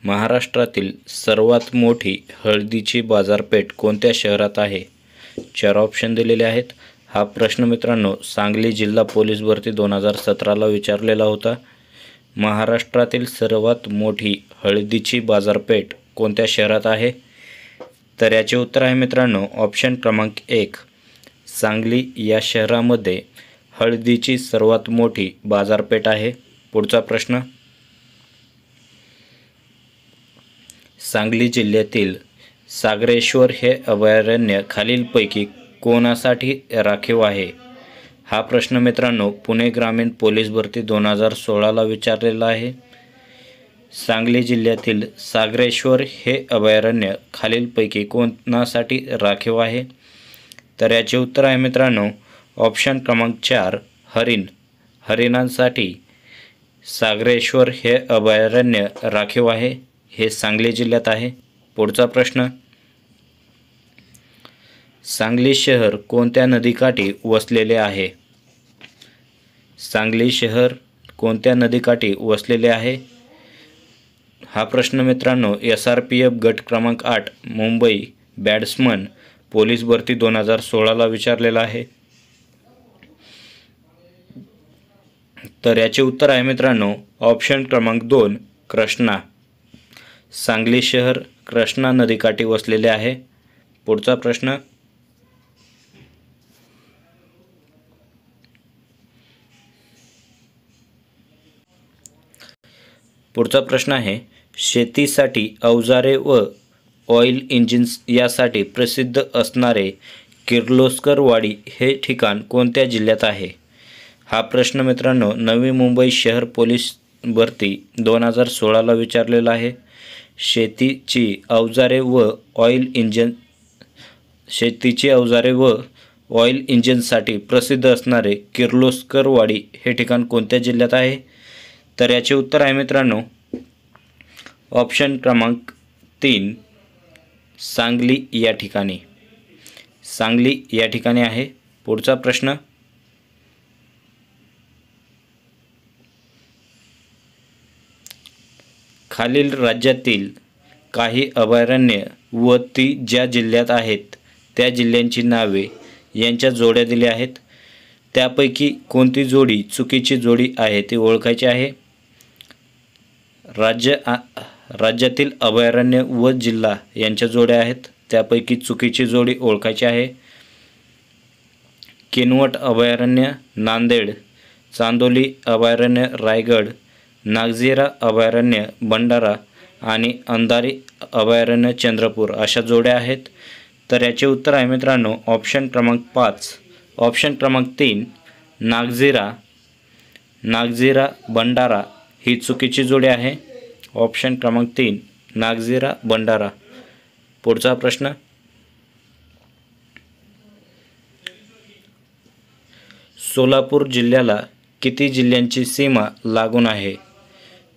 महाराष्ट्रातील सर्वात मोठी हळदीची बाजारपेठ कोणत्या शहरात आहे? 4 ऑप्शन दिलेले आहेत। हा प्रश्न मित्रांनो सांगली जिल्हा पोलीस भरती 2017ला विचारलेला होता। महाराष्ट्रातील सर्वात मोठी हळदीची बाजारपेठ कोणत्या शहरात आहे? तर याचे उत्तर आहे मित्रांनो ऑप्शन क्रमांक 1 सांगली या शहरामध्ये हळदीची सर्वात मोठी बाजारपेठ आहे। पुढचा प्रश्न, सांगली जिल्ह्यातील सागरेश्वर हे अभयारण्य खालीलपैकी कोणासाठी राखीव आहे? हा प्रश्न मित्रांनो पुणे ग्रामीण पोलीस भरती 2016ला विचारलेला आहे। सांगली जिल्ह्यातील सागरेश्वर हे अभयारण्य खालीलपैकी कोणासाठी राखीव आहे? तर याचे उत्तर आहे मित्रांनो ऑप्शन क्रमांक 4 हरिणांसाठी सागरेश्वर हे अभयारण्य राखीव आहे। हे सांगली जिल्ह्यात आहे। पुढचा प्रश्न, सांगली शहर कोणत्या नदीकाठी वसलेले आहे? सांगली शहर कोणत्या नदीकाठी वसलेले आहे? हा प्रश्न मित्रांनो SRPF गट क्रमांक 8 मुंबई बॅट्समन पोलीस भरती 2016ला विचारलेला आहे। तर याचे उत्तर आहे मित्रांनो ऑप्शन क्रमांक 2 कृष्णा। सांगली शहर कृष्णा नदीकाठी वसलेले आहे। पुढचा प्रश्न, आहे शेतीसाठी अवजारे व ऑइल इंजिन्स यासाठी प्रसिद्ध असणारे किर्लोस्करवाडी हे ठिकाण कोणत्या जिल्ह्यात आहे? हा प्रश्न मित्रांनो नवी मुंबई शहर पोलीस भरती 2016ला विचारलेला आहे। शेतीची अवजारे व ऑइल इंजिनसाठी प्रसिद्ध असणारे किर्लोस्करवाडी हे ठिकाण कोणत्या जिल्ह्यात आहे? तर याचे उत्तर आहे मित्रांनो ऑप्शन क्रमांक 3 सांगली या ठिकाणी। सांगली या ठिकाणी आहे। पुढचा प्रश्न, खालील राज्यातील काही अभयारण्य व ती ज्या जिल्ह्यात आहेत त्या जिल्ह्यांची नावे यांच्या जोड्या दिल्या आहेत। त्यापैकी कोणती जोडी चुकीची जोडी आहे ती ओळखायची आहे। राज्यातील अभयारण्य व जिल्हा यांच्या जोड्या आहेत, त्यापैकी चुकीची जोडी ओळखायची आहे। किनवट अभयारण्य नांदेड, चांदोली अभयारण्य रायगड, नागझिरा अभयारण्य भंडारा आणि अंधारी अभयारण्य चंद्रपूर अशा जोड्या आहेत। तर याचे उत्तर आहे मित्रांनो ऑप्शन क्रमांक 3 नागझिरा भंडारा ही चुकीची जोडी आहे। ऑप्शन क्रमांक 3 नागझिरा भंडारा। पुढचा प्रश्न, सोलापूर जिल्ह्याला किती जिल्ह्यांची सीमा लागून आहे?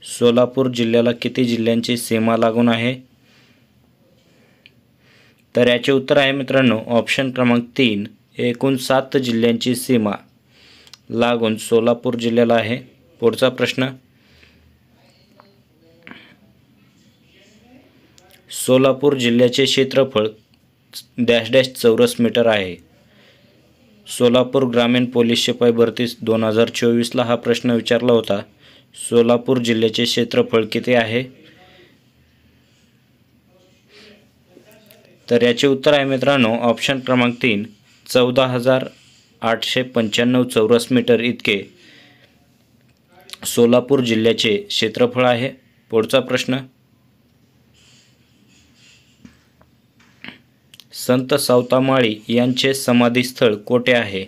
सोलापूर जिल्ह्याला किती जिल्ह्यांची सीमा लागून आहे? तर याचे उत्तर आहे मित्रांनो ऑप्शन क्रमांक 3 एकूण 7 जिल्ह्यांची सीमा लागून सोलापूर जिल्ह्याला आहे। पुढचा प्रश्न, सोलापूर जिल्ह्याचे क्षेत्रफळ -- चौरस मीटर आहे। सोलापूर ग्रामीण पोलीस शिपाई भरती 2024ला हा प्रश्न विचारला होता। सोलापूर जिल्ह्याचे क्षेत्रफळ किती आहे? तर याचे उत्तर आहे मित्रांनो ऑप्शन क्रमांक 3 14,895 चौरस मीटर इतके सोलापूर जिल्ह्याचे क्षेत्रफळ आहे। पुढचा प्रश्न, संत सावतामाळी यांचे समाधीस्थळ कोठे आहे?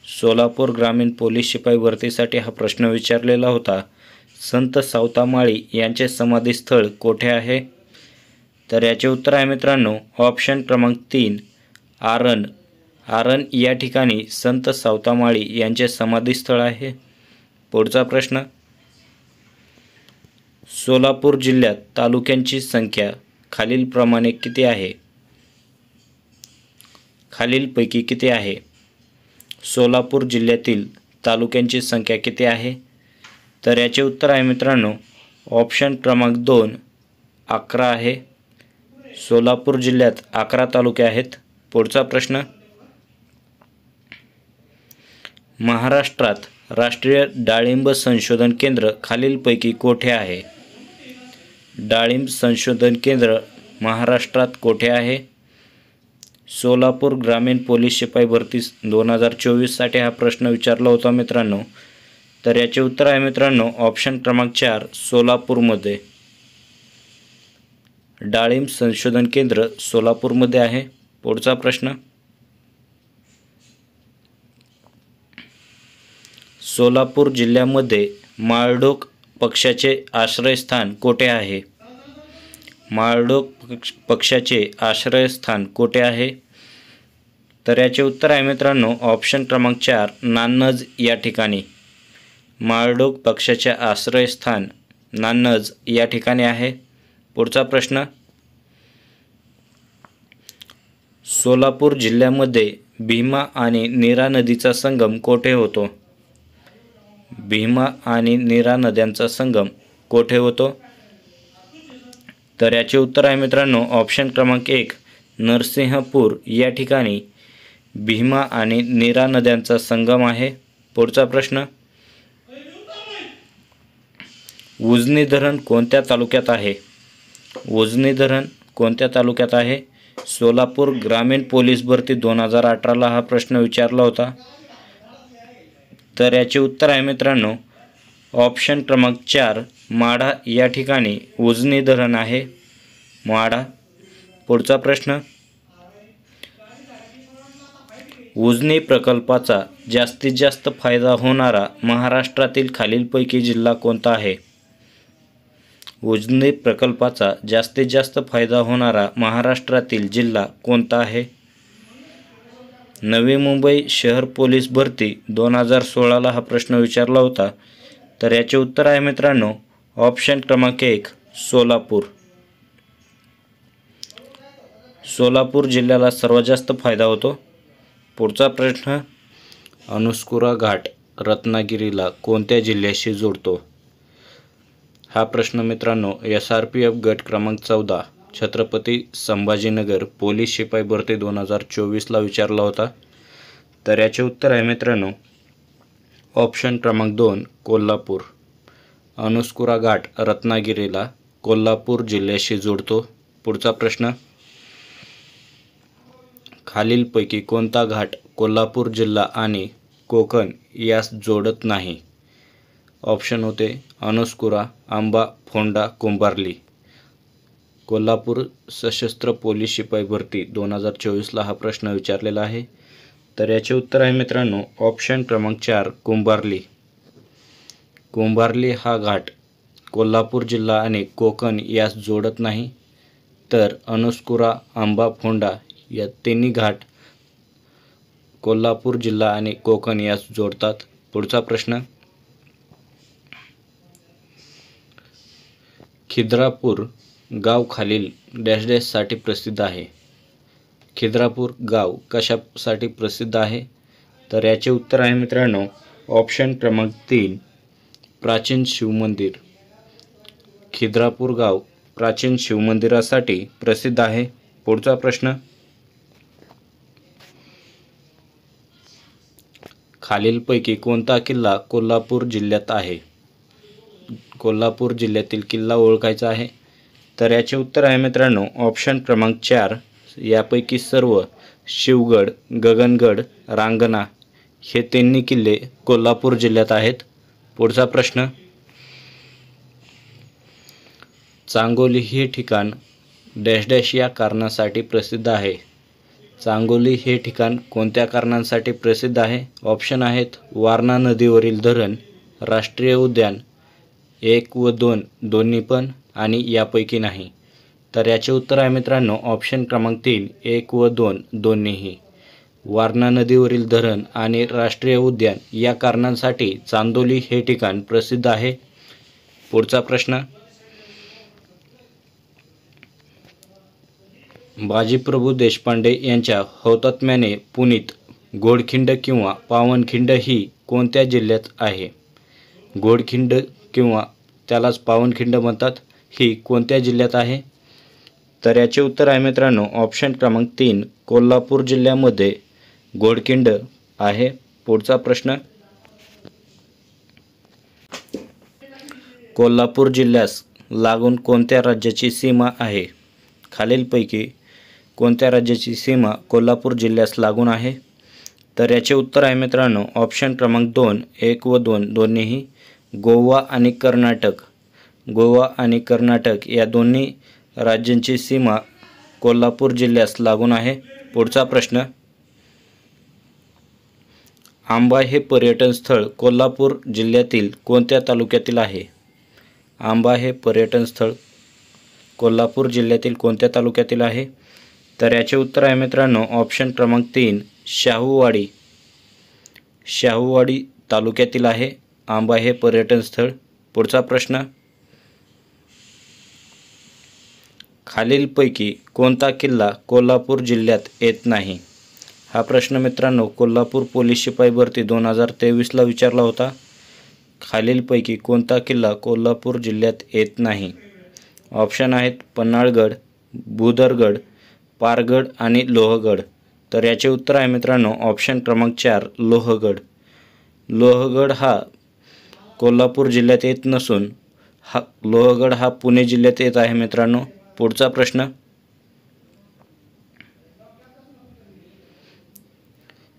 सोलापूर ग्रामीण पोलीस शिपाई भरतीसाठी हा प्रश्न विचारलेला होता। संत सावतामाळी यांचे समाधीस्थळ कोठे आहे? तर याचे उत्तर आहे मित्रांनो ऑप्शन क्रमांक 3 आरण या ठिकाणी संत सावतामाळी यांचे समाधीस्थळ आहे। पुढचा प्रश्न, सोलापूर जिल्ह्यात तालुक्यांची संख्या खालीलप्रमाणे किती आहे? खालीलपैकी किती आहे? सोलापूर जिल्ह्यातील तालुक्यांची संख्या किती आहे? तर याचे उत्तर आहे मित्रांनो ऑप्शन क्रमांक 2 11 आहे. सोलापूर जिल्ह्यात 11 तालुके आहेत. पुढचा प्रश्न, महाराष्ट्रात राष्ट्रीय डाळिंब संशोधन केंद्र खालीलपैकी कोठे आहे? डाळिंब संशोधन केंद्र महाराष्ट्रात कोठे आहे? सोलापूर ग्रामीण पोलीस शिपाई भरती 2024साठी हा प्रश्न विचारला होता मित्रांनो. तर याचे उत्तर आहे मित्रांनो ऑप्शन क्रमांक 4 सोलापूरमध्ये. डाळिंब संशोधन केंद्र सोलापूरमध्ये आहे. पुढचा प्रश्न, सोलापूर जिल्ह्यामध्ये माळढोक पक्षाचे आश्रयस्थान कोठे आहे? माळढोक पक्षाचे आश्रयस्थान कोठे आहे? तर याचे उत्तर आहे मित्रांनो ऑप्शन क्रमांक 4 नान्नज या ठिकाणी. माळढोक पक्षाचे आश्रयस्थान नान्नज या ठिकाणी आहे. पुढचा प्रश्न, सोलापूर जिल्ह्यामध्ये भीमा आणि नीरा नदीचा संगम कोठे होतो? भीमा आणि नीरा नद्यांचा संगम कोठे होतो? तर याचे उत्तर आहे मित्रांनो ऑप्शन क्रमांक 1 नरसिंहपूर या ठिकाणी भीमा आणि नीरा नद्यांचा संगम आहे. पुढचा प्रश्न, उजनी धरण कोणत्या तालुक्यात आहे? उजनी धरण कोणत्या तालुक्यात आहे? सोलापूर ग्रामीण पोलीस भरती 2018ला हा प्रश्न विचारला होता. तर याचे उत्तर आहे मित्रांनो ऑप्शन क्रमांक 4 माढा या ठिकाणी उजनी धरण आहे. माढा. पुढचा प्रश्न, उजनी प्रकल्पाचा जास्तीत जास्त फायदा होणारा महाराष्ट्रातील खालीलपैकी जिल्हा कोणता आहे? उजनी प्रकल्पाचा जास्तीत जास्त फायदा होणारा महाराष्ट्रातील जिल्हा कोणता आहे? नवी मुंबई शहर पोलीस भरती 2016ला हा प्रश्न विचारला होता. तर याचे उत्तर आहे मित्रांनो ऑप्शन क्रमांक 1 सोलापूर. सोलापूर जिल्ह्याला सर्वात जास्त फायदा होतो. पुढचा प्रश्न, अनुस्कुरा घाट रत्नागिरीला कोणत्या जिल्ह्याशी जोडतो? हा प्रश्न मित्रांनो SRPF गट क्रमांक 14 छत्रपती संभाजीनगर पोलीस शिपाई भरती 2024ला विचारला होता. तर याचे उत्तर आहे मित्रांनो ऑप्शन क्रमांक 2 कोल्हापूर. अनुस्कुरा घाट रत्नागिरीला कोल्हापूर जिल्ह्याशी जोडतो. पुढचा प्रश्न, खालीलपैकी कोणता घाट कोल्हापूर जिल्हा आणि कोकण यास जोडत नाही? ऑप्शन होते अनुस्कुरा, आंबा, फोंडा, कुंभार्ली. कोल्हापूर सशस्त्र पोलीस शिपाई भरती 2024ला हा प्रश्न विचारलेला आहे. तर याचे उत्तर आहे मित्रांनो ऑप्शन क्रमांक 4 कुंभार्ली. कुंभार्ली हा घाट कोल्हापूर जिल्हा आणि कोकण यास जोडत नाही. तर अनुस्कुरा, आंबा, फोंडा या तिन्ही घाट कोल्हापूर जिल्हा आणि कोकण यास जोडतात. पुढचा प्रश्न, खिद्रापूर गाव खालील डॅश डॅशसाठी प्रसिद्ध आहे? खिद्रापूर गाव कशासाठी प्रसिद्ध आहे? तर याचे उत्तर आहे मित्रांनो ऑप्शन क्रमांक 3 प्राचीन शिवमंदिर. खिद्रापूर गाव प्राचीन शिवमंदिरासाठी प्रसिद्ध आहे. पुढचा प्रश्न, खालीलपैकी कोणता किल्ला कोल्हापूर जिल्ह्यात आहे? कोल्हापूर जिल्ह्यातील किल्ला ओळखायचा आहे. तर याचे उत्तर आहे मित्रांनो ऑप्शन क्रमांक 4 यापैकी सर्व शिवगड, गगनगड, रांगणा हे तिन्ही किल्ले कोल्हापूर जिल्ह्यात आहेत. पुढचा प्रश्न, चांगोली हे ठिकाण डॅश डॅश या कारणासाठी प्रसिद्ध आहे? चांगोली हे ठिकाण कोणत्या कारणांसाठी प्रसिद्ध आहे? ऑप्शन आहेत वारणा नदीवरील धरण, राष्ट्रीय उद्यान 1 व 2 दोन्ही पण आणि यापैकी नाही. तर याचे उत्तर आहे मित्रांनो ऑप्शन क्रमांक 3 1 व 2 दोन्हीही. वारणा नदीवरील धरण आणि राष्ट्रीय उद्यान या कारणांसाठी चांदोली हे ठिकाण प्रसिद्ध आहे. पुढचा प्रश्न, बाजीप्रभू देशपांडे यांच्या हौतात्म्याने पुनीत घोडखिंड किंवा पावनखिंड ही कोणत्या जिल्ह्यात आहे? घोडखिंड किंवा त्यालाच पावनखिंड म्हणतात ही कोणत्या जिल्ह्यात आहे? तर याचे उत्तर आहे मित्रांनो ऑप्शन क्रमांक 3 कोल्हापूर जिल्ह्यामध्ये घोडखिंड आहे. पुढचा प्रश्न, कोल्हापूर जिल्ह्यास लागून कोणत्या राज्याची सीमा आहे? खालीलपैकी कोणत्या राज्याची सीमा कोल्हापूर जिल्ह्यास लागून आहे? तर याचे उत्तर आहे मित्रांनो ऑप्शन क्रमांक 2 1 व 2 दोन्हीही गोवा आणि कर्नाटक. गोवा आणि कर्नाटक या दोन्ही राज्यांची सीमा कोल्हापूर जिल्ह्यास लागून आहे. पुढचा प्रश्न, आंबा हे पर्यटन स्थळ कोल्हापूर जिल्ह्यातील कोणत्या तालुक्यातील आहे? आंबा हे पर्यटन स्थळ कोल्हापूर जिल्ह्यातील कोणत्या तालुक्यातील आहे? तर याचे उत्तर आहे मित्रांनो ऑप्शन क्रमांक 3 शाहूवाडी. शाहूवाडी तालुक्यातील आहे आंबा हे पर्यटन स्थळ. पुढचा प्रश्न, खालीलपैकी कोणता किल्ला कोल्हापूर जिल्ह्यात येत नाही? हा प्रश्न मित्रांनो कोल्हापूर पोलीस शिपाई भरती 2023ला विचारला होता. खालीलपैकी कोणता किल्ला कोल्हापूर जिल्ह्यात येत नाही? ऑप्शन आहेत पन्हाळगड, भुदरगड, पारगड आणि लोहगड. तर याचे उत्तर आहे मित्रांनो ऑप्शन क्रमांक 4 लोहगड. लोहगड हा कोल्हापूर जिल्ह्यात येत नसून लोहगड हा पुणे जिल्ह्यात येत आहे मित्रांनो. पुढचा प्रश्न,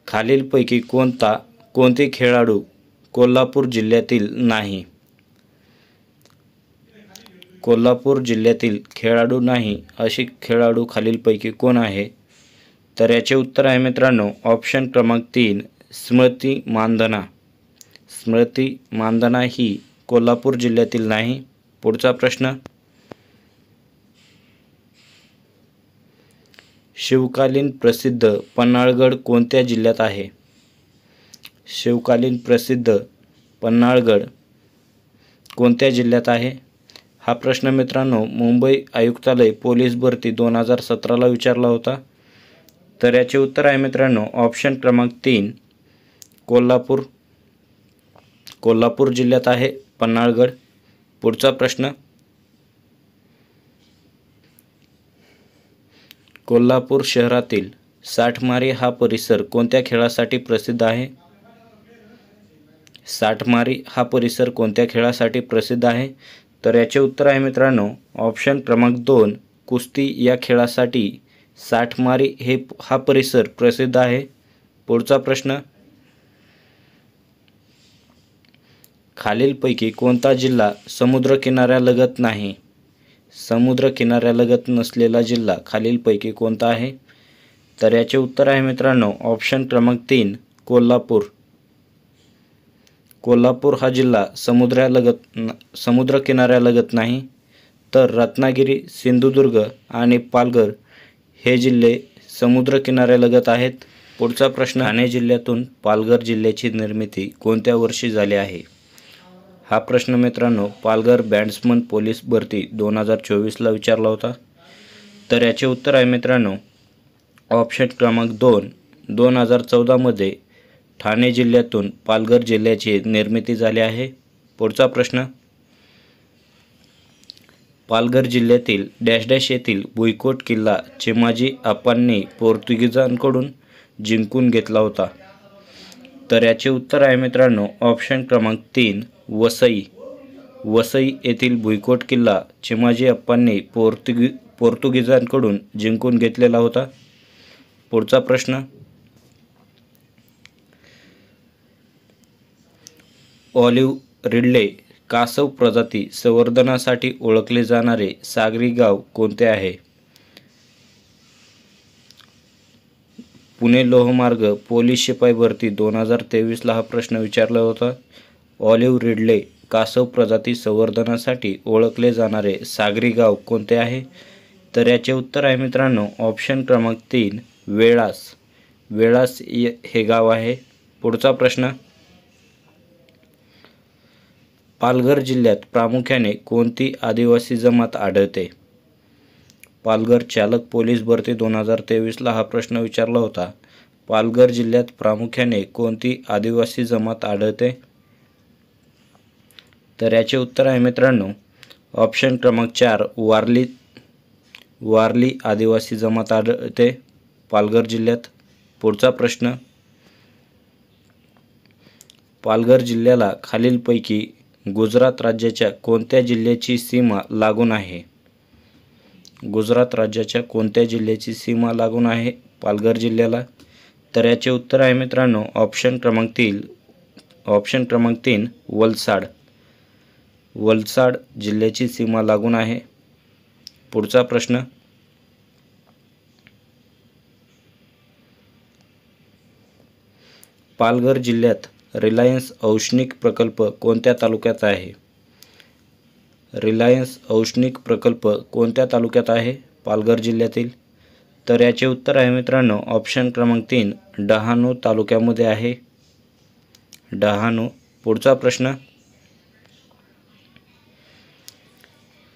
खालीलपैकी कोणते खेळाडू कोल्हापूर जिल्ह्यातील नाही? कोल्हापूर जिल्ह्यातील खेळाडू नाही अशी खेळाडू खालीलपैकी कोण आहे? तर याचे उत्तर आहे मित्रांनो ऑप्शन क्रमांक 3 स्मृती मानधना. स्मृती मानधना ही कोल्हापूर जिल्ह्यातील नाही. पुढचा प्रश्न, शिवकालीन प्रसिद्ध पन्हाळगड कोणत्या जिल्ह्यात आहे? शिवकालीन प्रसिद्ध पन्हाळगड कोणत्या जिल्ह्यात आहे? हा प्रश्न मित्रांनो मुंबई आयुक्तालय पोलीस भरती 2017ला विचारला होता. तर याचे उत्तर आहे मित्रांनो ऑप्शन क्रमांक 3 कोल्हापूर. कोल्हापूर जिल्ह्यात आहे पन्हाळगड. पुढचा प्रश्न, कोल्हापूर शहरातील साठमारी हा परिसर कोणत्या खेळासाठी प्रसिद्ध आहे? साठमारी हा परिसर कोणत्या खेळासाठी प्रसिद्ध आहे? तर याचे उत्तर आहे मित्रांनो ऑप्शन क्रमांक 2 कुस्ती या खेळासाठी साठमारी हा परिसर प्रसिद्ध आहे. पुढचा प्रश्न, खालीलपैकी कोणता जिल्हा समुद्र किनाऱ्यालगत नाही? समुद्र किनाऱ्यालगत नसलेला जिल्हा खालीलपैकी कोणता आहे? तर याचे उत्तर आहे मित्रांनो ऑप्शन क्रमांक 3 कोल्हापूर. कोल्हापूर हा जिल्हा समुद्र किनाऱ्यालगत नाही. तर रत्नागिरी, सिंधुदुर्ग आणि पालघर हे जिल्हे समुद्र किनाऱ्यालगत आहेत. पुढचा प्रश्न, ठाणे जिल्ह्यातून पालघर जिल्ह्याची निर्मिती कोणत्या वर्षी झाली आहे? हा प्रश्न मित्रांनो पालघर बॅट्समन पोलीस भरती 2024ला विचारला होता. तर याचे उत्तर आहे मित्रांनो ऑप्शन क्रमांक 2 2014मध्ये ठाणे जिल्ह्यातून पालघर जिल्ह्याची निर्मिती झाली आहे. पुढचा प्रश्न, पालघर जिल्ह्यातील डॅश डॅश येथील भुईकोट किल्ला चिमाजी अप्पांनी पोर्तुगीजांकडून जिंकून घेतला होता. तर याचे उत्तर आहे मित्रांनो ऑप्शन क्रमांक 3 वसई. वसई येथील भुईकोट किल्ला चिमाजी अप्पांनी पोर्तुगीजांकडून जिंकून घेतलेला होता. पुढचा प्रश्न, ऑलिव्ह रिडले कासव प्रजाती संवर्धनासाठी ओळखले जाणारे सागरी गाव कोणते आहे? पुणे लोहमार्ग पोलीस शिपाई भरती 2023ला हा प्रश्न विचारला होता. ऑलिव्ह रिडले कासव प्रजाती संवर्धनासाठी ओळखले जाणारे सागरी गाव कोणते आहे? तर याचे उत्तर आहे मित्रांनो ऑप्शन क्रमांक 3 वेळास. वेळास हे गाव आहे. पुढचा प्रश्न, पालघर जिल्ह्यात प्रामुख्याने कोणती आदिवासी जमात आढळते? पालघर चालक पोलीस भरती 2023ला हा प्रश्न विचारला होता. पालघर जिल्ह्यात प्रामुख्याने कोणती आदिवासी जमात आढळते? तर याचे उत्तर आहे मित्रांनो ऑप्शन क्रमांक 4 वारली आदिवासी जमात आढळते पालघर जिल्ह्यात। पुढचा प्रश्न, पालघर जिल्ह्याला खालीलपैकी गुजरात राज्याच्या कोणत्या जिल्ह्याची सीमा लागून आहे? गुजरात राज्याच्या कोणत्या जिल्ह्याची सीमा लागून आहे पालघर जिल्ह्याला? तर याचे उत्तर आहे मित्रांनो ऑप्शन क्रमांक 3 वलसाड जिल्ह्याची सीमा लागून आहे। पुढचा प्रश्न, पालघर जिल्ह्यात रिलायन्स औष्णिक प्रकल्प कोणत्या तालुक्यात आहे? रिलायन्स औष्णिक प्रकल्प कोणत्या तालुक्यात आहे पालघर जिल्ह्यातील? तर याचे उत्तर आहे मित्रांनो ऑप्शन क्रमांक 3 डहाणू तालुक्यामध्ये आहे, डहाणू। पुढचा प्रश्न,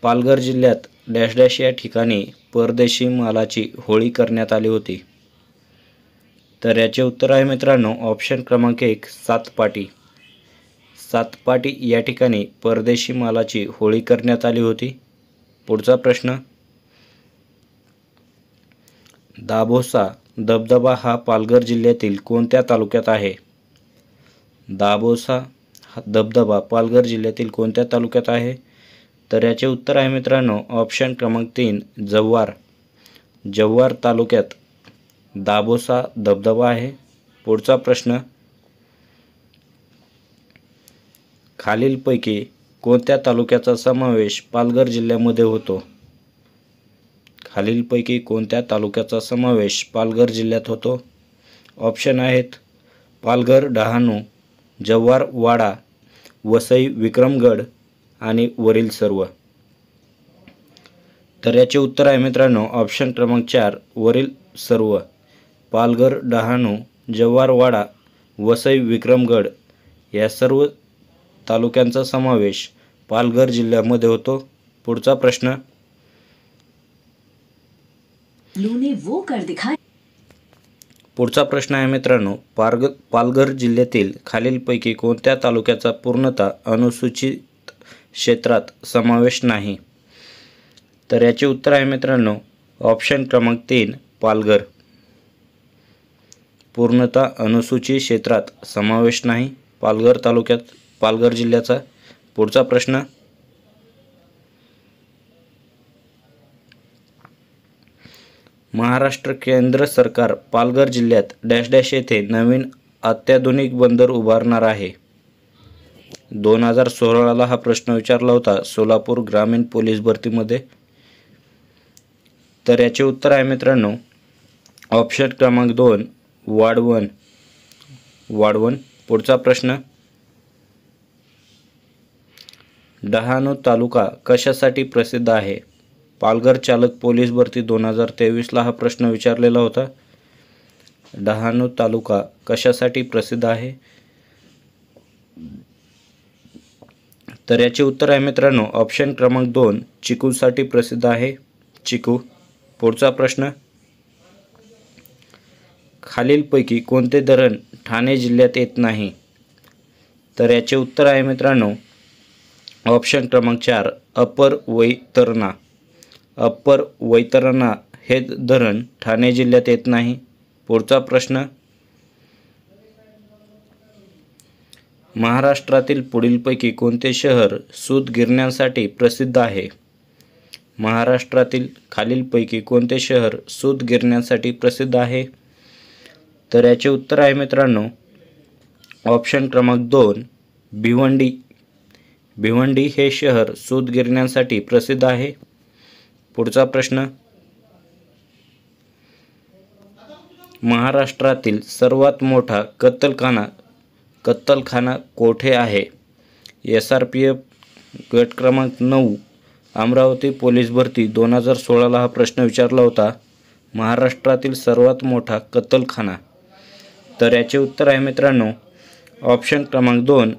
पालघर जिल्ह्यात डॅश डॅश या ठिकाणी परदेशी मालाची होळी करण्यात आली होती? तर याचे उत्तर आहे मित्रांनो ऑप्शन क्रमांक 1 सातपाटी या ठिकाणी परदेशी मालाची होळी करण्यात आली होती। पुढचा प्रश्न, दाभोसा धबधबा हा पालघर जिल्ह्यातील कोणत्या तालुक्यात आहे? दाभोसा धबधबा पालघर जिल्ह्यातील कोणत्या तालुक्यात आहे? तर याचे उत्तर आहे मित्रांनो ऑप्शन क्रमांक 3 जव्हार तालुक्यात दाभोसा धबधबा आहे। पुढचा प्रश्न, खालीलपैकी कोणत्या तालुक्याचा समावेश पालघर जिल्ह्यामध्ये होतो? खालीलपैकी कोणत्या तालुक्याचा समावेश पालघर जिल्ह्यात होतो? ऑप्शन आहेत पालघर, डहाणू, जव्हार, वाडा, वसई, विक्रमगड आणि वरील सर्व। तर याचे उत्तर आहे मित्रांनो ऑप्शन क्रमांक 4 वरील सर्व। पालघर, डहाणू, जव्हार, वाडा, वसई, विक्रमगड या सर्व तालुक्यांचा समावेश पालघर जिल्ह्यामध्ये होतो। पुढचा प्रश्न, पुढचा प्रश्न आहे मित्रांनो पालघर जिल्ह्यातील खालीलपैकी कोणत्या तालुक्याचा पूर्णतः अनुसूचित क्षेत्रात समावेश नाही? तर याचे उत्तर आहे मित्रांनो ऑप्शन क्रमांक 3 पालघर, पूर्णतः अनुसूचित क्षेत्रात समावेश नाही पालघर तालुक्यात पालघर जिल्ह्याचा। पुढचा प्रश्न, महाराष्ट्र केंद्र सरकार पालघर जिल्ह्यात डॅश डॅश येथे नवीन अत्याधुनिक बंदर उभारणार आहे? 2016ला हा प्रश्न विचारला होता सोलापूर ग्रामीण पोलीस भरतीमध्ये। तर याचे उत्तर आहे मित्रांनो ऑप्शन क्रमांक 2 वाढवण। पुढचा प्रश्न, डहाणू तालुका कशासाठी प्रसिद्ध आहे? पालघर चालक पोलीस भरती 2023ला हा प्रश्न विचारलेला होता। डहाणू तालुका कशासाठी प्रसिद्ध आहे? तर याचे उत्तर आहे मित्रांनो ऑप्शन क्रमांक 2 चिकूसाठी प्रसिद्ध आहे, चिकू। पुढचा प्रश्न, खालीलपैकी कोणते धरण ठाणे जिल्ह्यात येत नाही? तर याचे उत्तर आहे मित्रांनो ऑप्शन क्रमांक 4 अप्पर वैतरणा हे धरण ठाणे जिल्ह्यात येत नाही। पुढचा प्रश्न, महाराष्ट्रातील पुढीलपैकी कोणते शहर सूतगिरण्यांसाठी प्रसिद्ध आहे? महाराष्ट्रातील खालीलपैकी कोणते शहर सूतगिरण्यांसाठी प्रसिद्ध आहे? तर याचे उत्तर आहे मित्रांनो ऑप्शन क्रमांक 2 भिवंडी हे शहर सूतगिरण्यांसाठी प्रसिद्ध आहे। पुढचा प्रश्न, महाराष्ट्रातील सर्वात मोठा कत्तलखाना कोठे आहे? SRPF गट क्रमांक 9 अमरावती पोलीस भरती 2016ला हा प्रश्न विचारला होता महाराष्ट्रातील सर्वात मोठा कत्तलखाना। तर याचे उत्तर आहे मित्रांनो ऑप्शन क्रमांक 2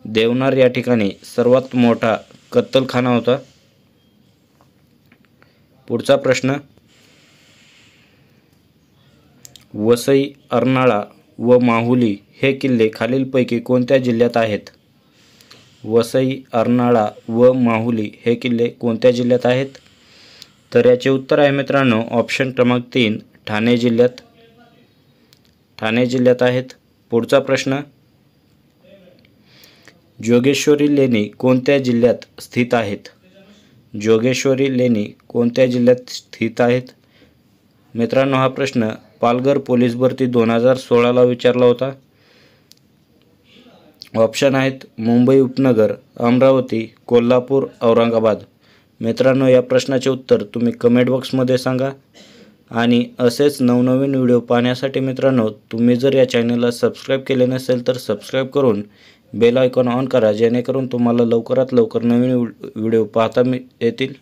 देवनार या ठिकाणी सर्वात मोठा कत्तलखाना होता। पुढचा प्रश्न, वसई, अर्नाळा व माहुली हे किल्ले खालीलपैकी कोणत्या जिल्ह्यात आहेत? वसई, अर्नाळा व माहुली हे किल्ले कोणत्या जिल्ह्यात आहेत? तर याचे उत्तर आहे मित्रांनो ऑप्शन क्रमांक 3 ठाणे जिल्ह्यात आहेत. पुढचा प्रश्न, जोगेश्वरी लेणी कोणत्या जिल्ह्यात स्थित आहेत? जोगेश्वरी लेणी कोणत्या जिल्ह्यात स्थित आहेत? मित्रांनो हा प्रश्न पालघर पोलीस भरती 2016ला विचारला होता. ऑप्शन आहेत मुंबई उपनगर, अमरावती, कोल्हापूर, औरंगाबाद. मित्रांनो या प्रश्नाचे उत्तर तुम्ही कमेंट बॉक्समध्ये सांगा. आणि असेच नवनवीन व्हिडिओ पाहण्यासाठी मित्रांनो तुम्ही जर या चॅनलला सबस्क्राईब केले नसेल तर सबस्क्राईब करून बेल आयकॉन ऑन करा, जेणेकरून तुम्हाला लवकरात लवकर नवीन व्हिडिओ पाहता येतील.